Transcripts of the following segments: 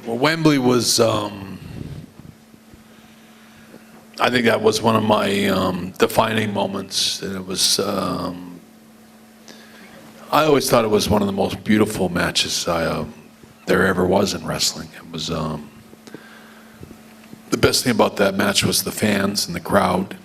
Well, Wembley was, I think that was one of my defining moments. And it was, I always thought it was one of the most beautiful matches there ever was in wrestling. It was, the best thing about that match was the fans and the crowd.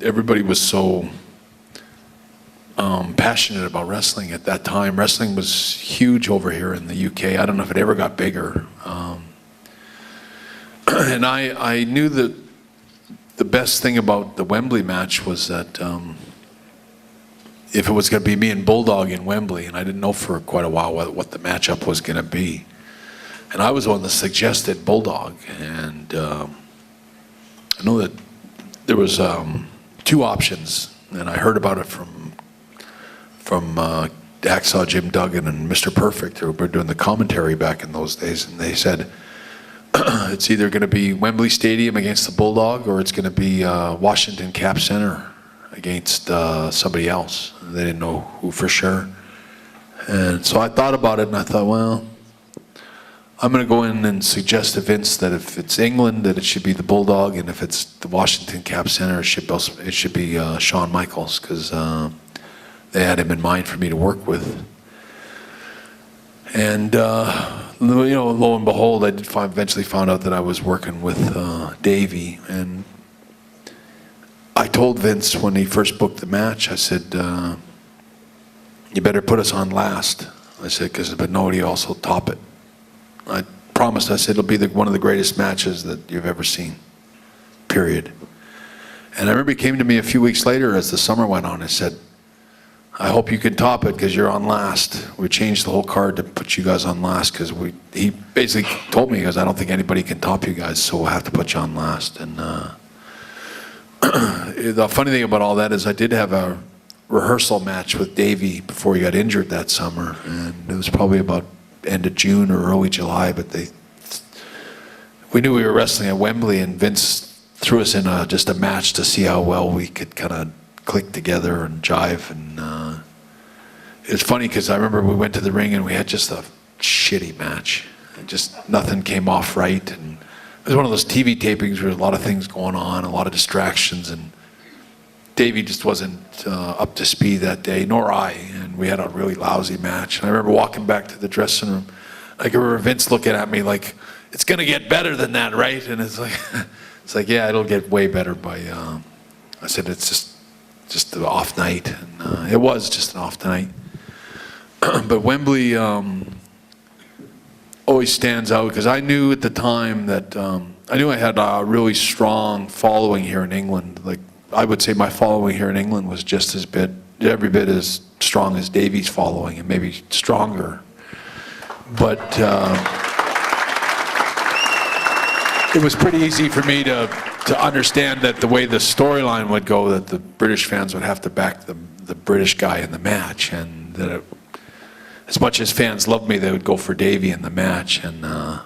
Everybody was so passionate about wrestling at that time. Wrestling was huge over here in the UK. I don't know if it ever got bigger. And I knew that the best thing about the Wembley match was that if it was going to be me and Bulldog in Wembley, and I didn't know for quite a while what the matchup was going to be. And I was the one that suggested Bulldog. And I know that there was 2 options, and I heard about it from Hacksaw Jim Duggan and Mr. Perfect, who were doing the commentary back in those days, and they said it's either going to be Wembley Stadium against the Bulldog, or it's going to be Washington Cap Center against somebody else. They didn't know who for sure. And so I thought about it, and I thought, well, I'm going to go in and suggest to Vince that if it's England, that it should be the Bulldog, and if it's the Washington Cap Center, it should be Shawn Michaels, because they had him in mind for me to work with. And you know, lo and behold, I did eventually found out that I was working with Davey, and I told Vince when he first booked the match, I said, you better put us on last. I said, but nobody else will top it. I promised, I said, it'll be one of the greatest matches that you've ever seen, period. And I remember he came to me a few weeks later as the summer went on and said, I hope you can top it because you're on last. We changed the whole card to put you guys on last because he basically told me, he goes, I don't think anybody can top you guys, so we'll have to put you on last. And the funny thing about all that is I did have a rehearsal match with Davey before he got injured that summer, and it was probably about end of June or early July, but we knew we were wrestling at Wembley, and Vince threw us in just a match to see how well we could kind of click together and jive. And it was funny because I remember we went to the ring and we had just a shitty match. Just nothing came off right, and it was one of those TV tapings where there was a lot of things going on, a lot of distractions, and Davey just wasn't up to speed that day, nor I, and we had a really lousy match. And I remember walking back to the dressing room, I remember Vince looking at me like, it's gonna get better than that, right? And it's like, yeah, it'll get way better by, I said, it's just an off night, and it was just an off night. But Wembley always stands out because I knew at the time that, I knew I had a really strong following here in England. Like, I would say my following here in England was just every bit as strong as Davey's following, and maybe stronger. But it was pretty easy for me to understand that the way the storyline would go, that the British fans would have to back the British guy in the match, and that as much as fans loved me, they would go for Davey in the match. And at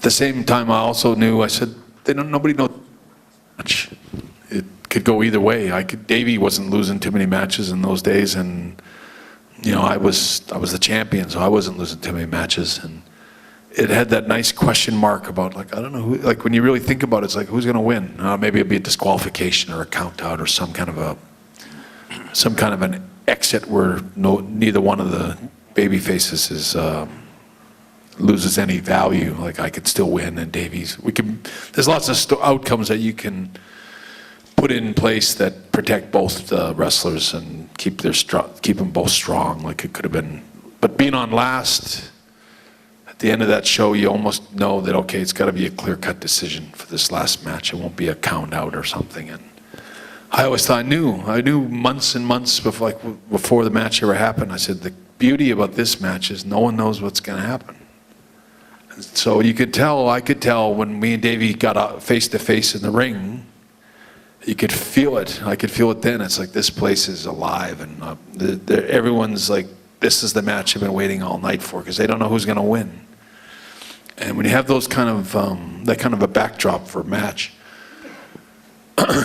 the same time, I also knew, I said, nobody knows much. It could go either way. Davey wasn't losing too many matches in those days, and you know, I was the champion, so I wasn't losing too many matches. And it had that nice question mark about, like, I don't know who, like when you really think about it, it's like, who's going to win? Maybe it'd be a disqualification or a count out or some kind of an exit where neither one of the baby faces loses any value. Like, I could still win, and Davey's. There's lots of outcomes that you can put in place that protect both wrestlers and keep them both strong. Like, it could have been, but being on last at the end of that show, you almost know that, okay, it's got to be a clear-cut decision for this last match. It won't be a count out or something. And I always thought, I knew months and months before the match ever happened. I said, the beauty about this match is no one knows what's going to happen. And so I could tell when me and Davey got face to face in the ring, you could feel it. I could feel it then. It's like, this place is alive, and everyone's like, this is the match I've been waiting all night for, because they don't know who's going to win. And when you have those kind of that kind of a backdrop for a match,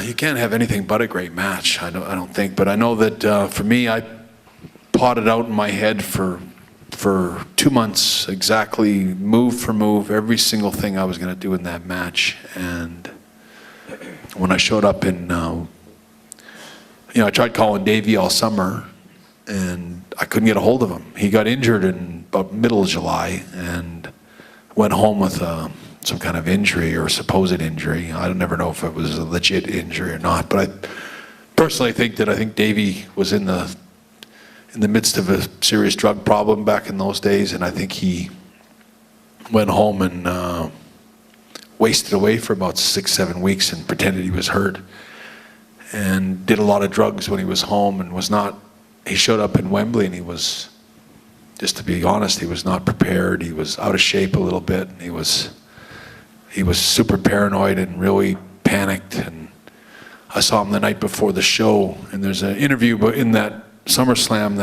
you can't have anything but a great match. I don't think, but I know that for me, I plotted out in my head for for 2 months, exactly move for move, every single thing I was going to do in that match. And when I showed up in, I tried calling Davey all summer, and I couldn't get a hold of him. He got injured in about middle of July and went home with some kind of injury or supposed injury. I don't never know if it was a legit injury or not, but I personally think Davey was in the midst of a serious drug problem back in those days, and I think he went home and wasted away for about 6-7 weeks and pretended he was hurt and did a lot of drugs when he was home and was not. He showed up in Wembley and he was, just to be honest, he was not prepared. He was out of shape a little bit. He was super paranoid and really panicked. And I saw him the night before the show, and there's an interview in that SummerSlam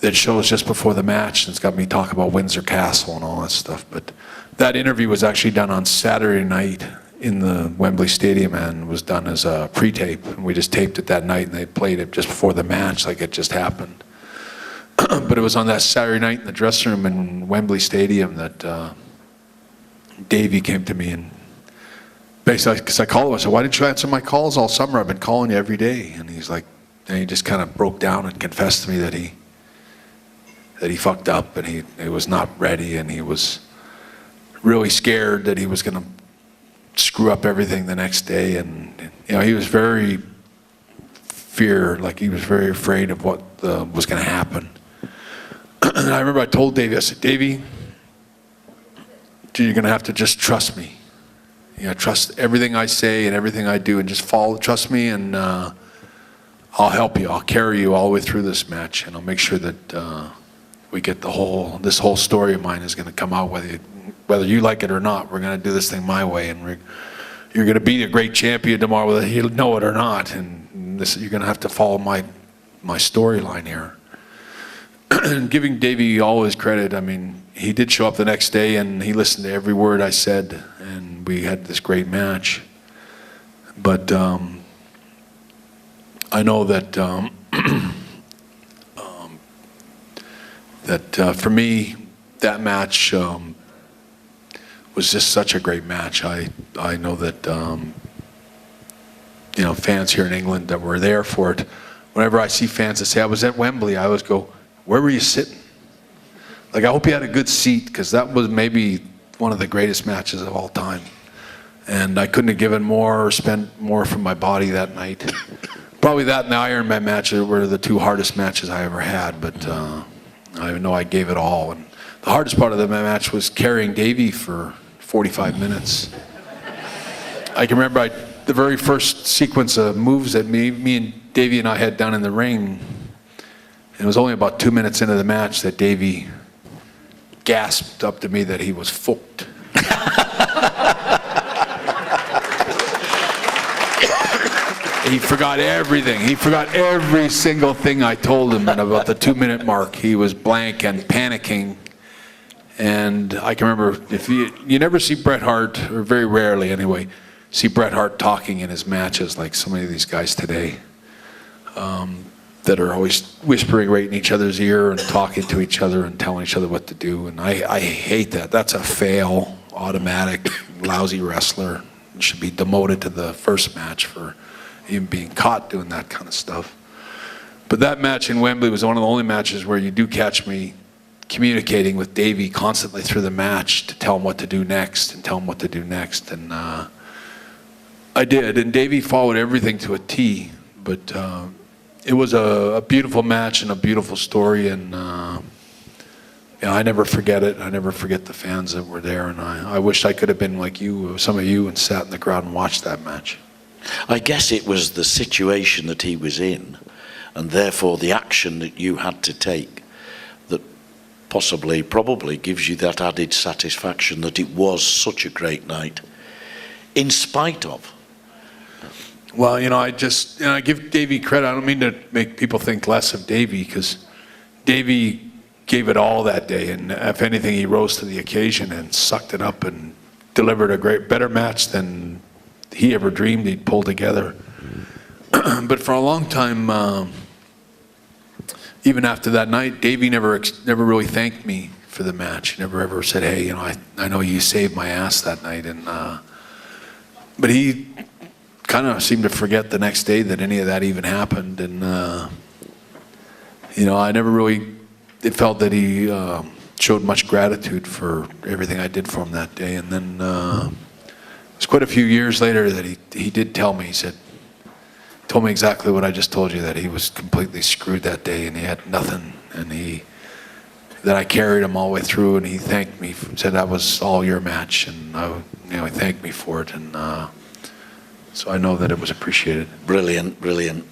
that shows just before the match, and it's got me talking about Windsor Castle and all that stuff. But that interview was actually done on Saturday night in the Wembley Stadium and was done as a pre-tape. And we just taped it that night, and they played it just before the match like it just happened. But it was on that Saturday night in the dressing room in Wembley Stadium that Davey came to me and basically, because I called him, I said, "Why didn't you answer my calls all summer? I've been calling you every day." And he's like, and he just kind of broke down and confessed to me that he fucked up and he was not ready, and he was really scared that he was going to screw up everything the next day. And he was very afraid of what was going to happen. And I remember I told Davey, I said, "Davey, you're going to have to just trust me. Trust everything I say and everything I do, and just trust me, and I'll help you. I'll carry you all the way through this match, and I'll make sure that we get this whole story of mine is going to come out whether you like it or not. We're going to do this thing my way, and you're going to be a great champion tomorrow, whether you know it or not. And you're going to have to follow my storyline here." And giving Davey all his credit, I mean, he did show up the next day, and he listened to every word I said, and we had this great match. But I know that for me, that match was just such a great match. I know that fans here in England that were there for it, whenever I see fans that say I was at Wembley, I always go, "Where were you sitting?" Like, I hope you had a good seat, because that was maybe one of the greatest matches of all time. And I couldn't have given more or spent more from my body that night. Probably that and the Iron Man match were the two hardest matches I ever had, but I know I gave it all. And the hardest part of the match was carrying Davey for 45 minutes. I can remember the very first sequence of moves that me and Davey and I had down in the ring, and it was only about 2 minutes into the match that Davey gasped up to me that he was fucked. He forgot everything. He forgot every single thing I told him, and about the 2-minute mark, he was blank and panicking. And I can remember, if you never see Bret Hart, or very rarely anyway, see Bret Hart talking in his matches like so many of these guys today, that are always whispering right in each other's ear and talking to each other and telling each other what to do. And I hate that. That's a fail, automatic, lousy wrestler. Should be demoted to the first match for even being caught doing that kind of stuff. But that match in Wembley was one of the only matches where you do catch me communicating with Davey constantly through the match to tell him what to do next and tell him what to do next. And I did, and Davey followed everything to a T. But it was a beautiful match and a beautiful story, and I never forget it. I never forget the fans that were there, and I wish I could have been like you, some of you, and sat in the crowd and watched that match. I guess it was the situation that he was in, and therefore the action that you had to take, that probably gives you that added satisfaction that it was such a great night, in spite of. Well, I give Davey credit. I don't mean to make people think less of Davey, because Davey gave it all that day, and if anything, he rose to the occasion and sucked it up and delivered a better match than he ever dreamed he'd pull together. But for a long time, even after that night, Davey never really thanked me for the match. He never ever said, hey, I know you saved my ass that night. And but he kind of seemed to forget the next day that any of that even happened. And I never really felt that he showed much gratitude for everything I did for him that day. And then it was quite a few years later that he did tell me. He told me exactly what I just told you, that he was completely screwed that day and he had nothing, and that I carried him all the way through, and he thanked me, said that was all your match, and he thanked me for it, and so I know that it was appreciated. Brilliant, brilliant.